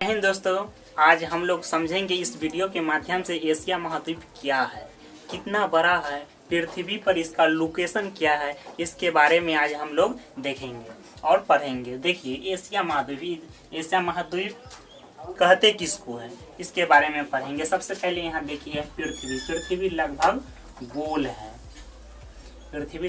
हिंद दोस्तों, आज हम लोग समझेंगे इस वीडियो के माध्यम से एशिया महाद्वीप क्या है, कितना बड़ा है, पृथ्वी पर इसका लोकेशन क्या है, इसके बारे में आज हम लोग देखेंगे और पढ़ेंगे। देखिए एशिया महाद्वीप कहते किसको है, इसके बारे में पढ़ेंगे। सबसे पहले यहाँ देखिए पृथ्वी लगभग गोल है। पृथ्वी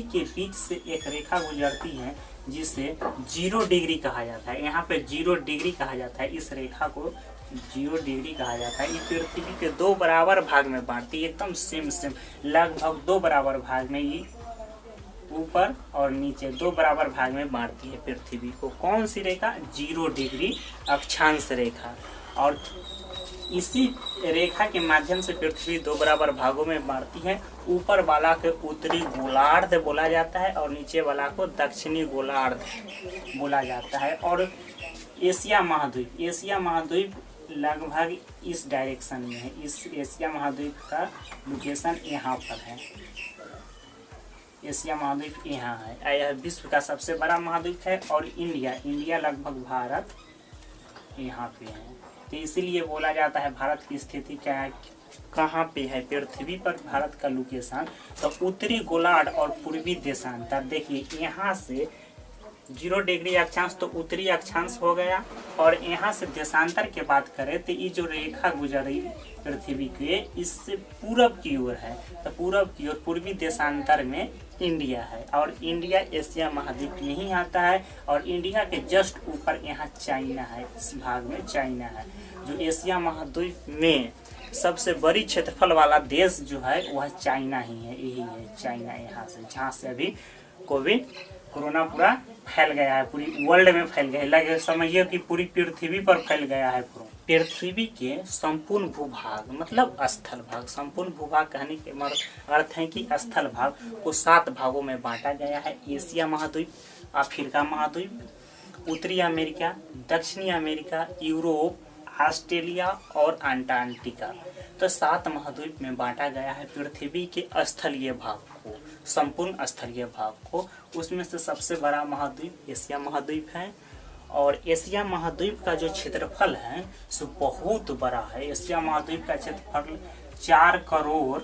के बीच से एक रेखा गुजरती है जिसे 0 डिग्री कहा जाता है। यहाँ पे 0 डिग्री कहा जाता है, इस रेखा को 0 डिग्री कहा जाता है। ये पृथ्वी के 2 बराबर भाग में बांटती है, एकदम सेम लगभग 2 बराबर भाग में, ये ऊपर और नीचे 2 बराबर भाग में बांटती है पृथ्वी को। कौन सी रेखा? 0 डिग्री अक्षांश रेखा। और इसी रेखा के माध्यम से पृथ्वी 2 बराबर भागों में बांटती है। ऊपर वाला को उत्तरी गोलार्ध बोला जाता है और नीचे वाला को दक्षिणी गोलार्ध बोला जाता है। और एशिया महाद्वीप लगभग इस डायरेक्शन में है। इस एशिया महाद्वीप का लोकेशन यहाँ पर है। एशिया महाद्वीप यहाँ है। यह विश्व का सबसे बड़ा महाद्वीप है। और इंडिया लगभग भारत यहाँ पे है। तो इसीलिए बोला जाता है भारत की स्थिति क्या है, कहाँ पे है पृथ्वी पर भारत का लोकेशन। तो उत्तरी गोलार्ध और पूर्वी देशांतर, देखिए यहाँ से 0 डिग्री अक्षांश तो उत्तरी अक्षांश हो गया। और यहाँ से देशांतर की बात करें तो ये जो रेखा गुजरी पृथ्वी के, इससे पूरब की ओर है। तो पूरब की ओर पूर्वी देशांतर में इंडिया है। और इंडिया एशिया महाद्वीप में ही आता है। और इंडिया के जस्ट ऊपर यहाँ चाइना है, इस भाग में चाइना है। जो एशिया महाद्वीप में सबसे बड़ी क्षेत्रफल वाला देश जो है वह चाइना ही है। यही है चाइना, यहाँ से जहाँ से अभी कोरोना पूरा फैल गया है, पूरी वर्ल्ड में फैल गया है। लगे समझिए कि पूरी पृथ्वी पर फैल गया है। पृथ्वी के संपूर्ण भूभाग मतलब स्थल भाग, संपूर्ण भूभाग कहने के अर्थ है कि स्थल भाग को 7 भागों में बांटा गया है। एशिया महाद्वीप, अफ्रीका महाद्वीप, उत्तरी अमेरिका, दक्षिणी अमेरिका, यूरोप, ऑस्ट्रेलिया और अंटार्कटिका। तो 7 महाद्वीप में बांटा गया है पृथ्वी के स्थलीय भाग को, संपूर्ण स्थलीय भाग को। उसमें से सबसे बड़ा महाद्वीप एशिया महाद्वीप है। और एशिया महाद्वीप का जो क्षेत्रफल है सो बहुत बड़ा है। एशिया महाद्वीप का क्षेत्रफल 4 करोड़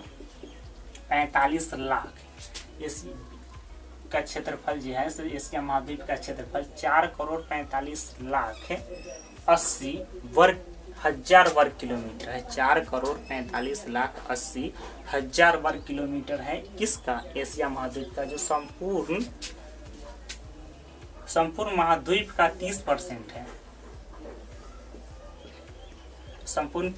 45 लाख का क्षेत्रफल जो है। एशिया महाद्वीप का क्षेत्रफल 4 करोड़ 45 लाख 80 हजार वर्ग किलोमीटर है। 4 करोड़ 45 लाख 80 हजार वर्ग किलोमीटर है। किसका? एशिया महाद्वीप का। जो संपूर्ण महाद्वीप का 30% है। संपूर्ण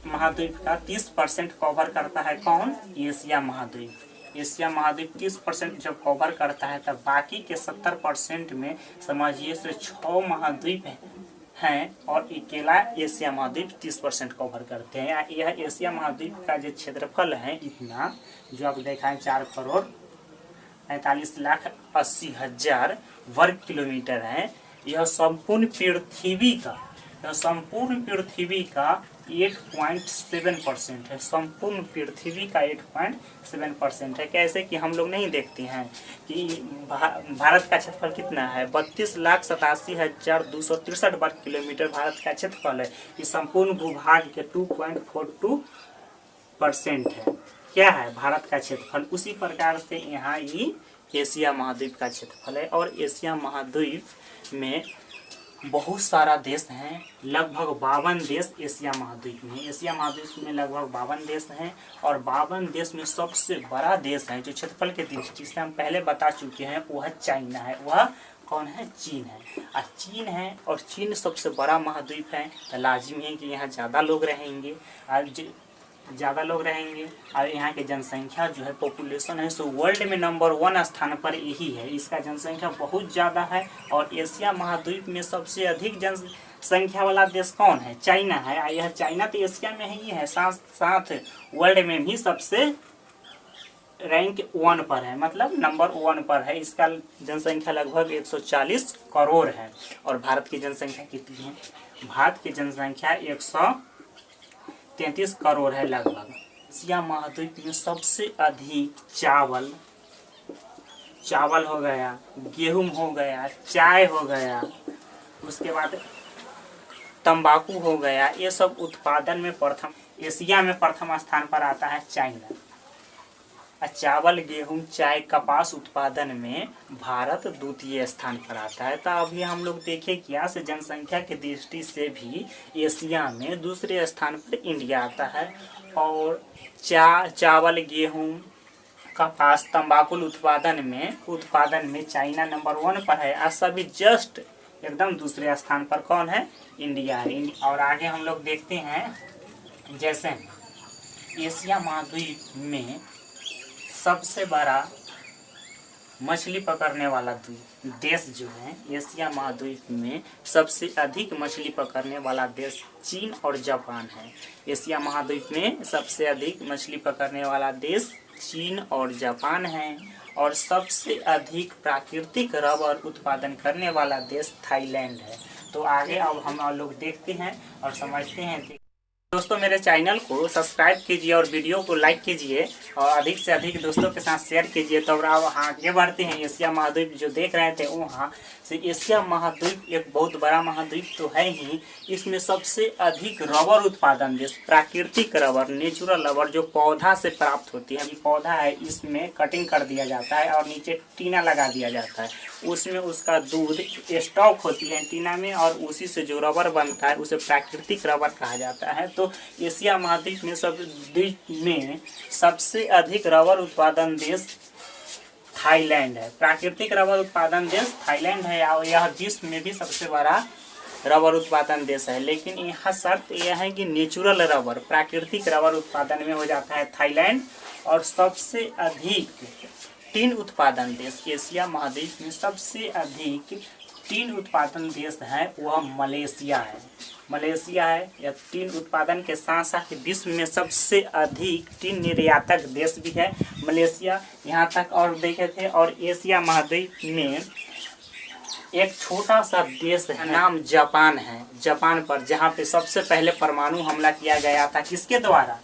महाद्वीप का 30% कवर करता है कौन? एशिया महाद्वीप। एशिया महाद्वीप 30% जब कवर करता है तब बाकी के 70% में समझिए से 6 महाद्वीप हैं और अकेला एशिया महाद्वीप 30% कवर करते हैं। यह एशिया महाद्वीप का जो क्षेत्रफल है इतना जो आप देखा है 4 करोड़ 45 लाख 80 हजार वर्ग किलोमीटर है। यह संपूर्ण पृथ्वी का 8.7% है। संपूर्ण पृथ्वी का 8.7% है। कैसे कि हम लोग नहीं देखते हैं कि भारत का क्षेत्रफल कितना है, 32,87,263 वर्ग किलोमीटर भारत का क्षेत्रफल है। इस संपूर्ण भूभाग के 2.42% है। क्या है? भारत का क्षेत्रफल। उसी प्रकार से यहाँ ही एशिया महाद्वीप का क्षेत्रफल है। और एशिया महाद्वीप में बहुत सारा देश हैं, लगभग 52 देश एशिया महाद्वीप में। एशिया महाद्वीप में लगभग 52 देश हैं। और 52 देश में सबसे बड़ा देश है जो क्षेत्रफल के दृष्टि से हम पहले बता चुके हैं, वह चाइना है। वह कौन है? चीन है। चीन है और चीन सबसे बड़ा महाद्वीप है। तो लाजिमी है कि यहाँ ज़्यादा लोग रहेंगे और यहाँ की जनसंख्या जो है, पॉपुलेशन है सो वर्ल्ड में नंबर 1 स्थान पर यही है। इसका जनसंख्या बहुत ज़्यादा है। और एशिया महाद्वीप में सबसे अधिक जनसंख्या वाला देश कौन है? चाइना है। यह चाइना तो एशिया में ही है, साथ वर्ल्ड में भी सबसे रैंक 1 पर है, मतलब नंबर 1 पर है। इसका जनसंख्या लगभग 140 करोड़ है। और भारत की जनसंख्या कितनी है? भारत की जनसंख्या 133 करोड़ है लगभग। एशिया महाद्वीप में सबसे अधिक चावल हो गया, गेहूं हो गया, चाय हो गया, उसके बाद तंबाकू हो गया, ये सब उत्पादन में प्रथम, एशिया में प्रथम स्थान पर आता है चाइना। चावल, गेहूं, चाय, कपास उत्पादन में भारत द्वितीय स्थान पर आता है। तो अभी हम लोग देखें कि यहाँ से जनसंख्या की दृष्टि से भी एशिया में दूसरे स्थान पर इंडिया आता है। और चावल, गेहूं, कपास, तंबाकू उत्पादन में चाइना नंबर 1 पर है और सभी जस्ट एकदम दूसरे स्थान पर कौन है? इंडिया है। और आगे हम लोग देखते हैं, जैसे एशिया महाद्वीप में सबसे बड़ा मछली पकड़ने वाला देश जो है, एशिया महाद्वीप में सबसे अधिक मछली पकड़ने वाला देश चीन और जापान है। एशिया महाद्वीप में सबसे अधिक मछली पकड़ने वाला देश चीन और जापान है। और सबसे अधिक प्राकृतिक रबर उत्पादन करने वाला देश थाईलैंड है। तो आगे अब हम लोग देखते हैं और समझते हैं। दोस्तों, मेरे चैनल को सब्सक्राइब कीजिए और वीडियो को लाइक कीजिए और अधिक से अधिक दोस्तों के साथ शेयर कीजिए। तो अब आगे बढ़ते हैं। एशिया महाद्वीप जो देख रहे थे, वहाँ से एशिया महाद्वीप एक बहुत बड़ा महाद्वीप तो है ही, इसमें सबसे अधिक रबर उत्पादन देश, प्राकृतिक रबर, नेचुरल रबर जो पौधा से प्राप्त होती है। ये पौधा है, इसमें कटिंग कर दिया जाता है और नीचे टीना लगा दिया जाता है, उसमें उसका दूध स्टॉक होती है टीना में और उसी से जो रबर बनता है उसे प्राकृतिक रबर कहा जाता है। तो एशिया महाद्वीप में सबसे अधिक रबर उत्पादन देश थाईलैंड है। प्राकृतिक रबर उत्पादन देश थाईलैंड है और यह विश्व में भी सबसे बड़ा रबर उत्पादन देश है। लेकिन यहाँ शर्त यह है कि नेचुरल रबर, प्राकृतिक रबर उत्पादन में हो जाता है थाईलैंड। और सबसे अधिक टीन उत्पादन देश, एशिया महाद्वीप में सबसे अधिक टीन उत्पादन देश है वह मलेशिया है। मलेशिया है। यह टीन उत्पादन के साथ साथ विश्व में सबसे अधिक टीन निर्यातक देश भी है मलेशिया। यहाँ तक और देखे थे। और एशिया महाद्वीप में एक छोटा सा देश है, नाम जापान है। जापान पर जहाँ पे सबसे पहले परमाणु हमला किया गया था, किसके द्वारा?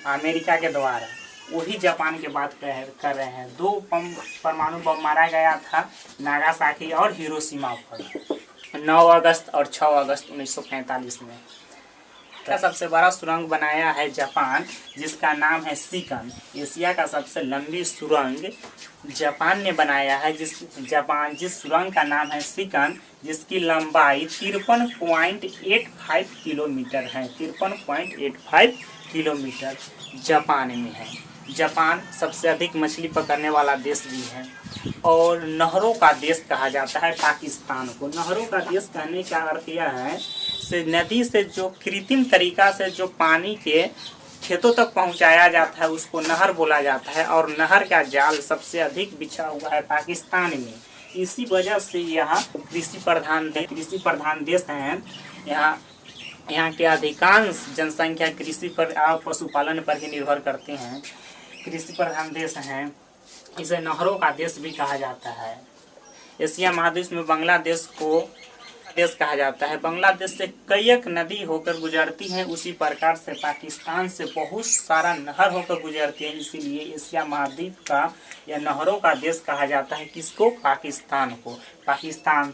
अमेरिका के द्वारा। वही जापान के बात कर रहे हैं। 2 परमाणु बम मारा गया था नागासाकी और हिरोशिमा पर 9 अगस्त और 6 अगस्त 1945 में। का सबसे बड़ा सुरंग बनाया है जापान, जिसका नाम है सिकन। एशिया का सबसे लंबी सुरंग जापान ने बनाया है, जिस सुरंग का नाम है सिकन, जिसकी लंबाई 53.85 किलोमीटर है। 53.85 किलोमीटर जापान में है। जापान सबसे अधिक मछली पकड़ने वाला देश भी है। और नहरों का देश कहा जाता है पाकिस्तान को। नहरों का देश कहने का अर्थ यह है से नदी से जो कृत्रिम तरीका से जो पानी के खेतों तक पहुंचाया जाता है उसको नहर बोला जाता है। और नहर का जाल सबसे अधिक बिछा हुआ है पाकिस्तान में। इसी वजह से यहाँ कृषि प्रधान देश हैं। यहाँ के अधिकांश जनसंख्या कृषि पर और पशुपालन पर ही निर्भर करते हैं। कृषि प्रधान देश हैं। इसे नहरों का देश भी कहा जाता है। एशिया महाद्वीप में बांग्लादेश को देश कहा जाता है। बांग्लादेश से कई नदी होकर गुजरती हैं, उसी प्रकार से पाकिस्तान से बहुत सारा नहर होकर गुजरती है। इसीलिए एशिया महाद्वीप का या नहरों का देश कहा जाता है। किसको? पाकिस्तान को। पाकिस्तान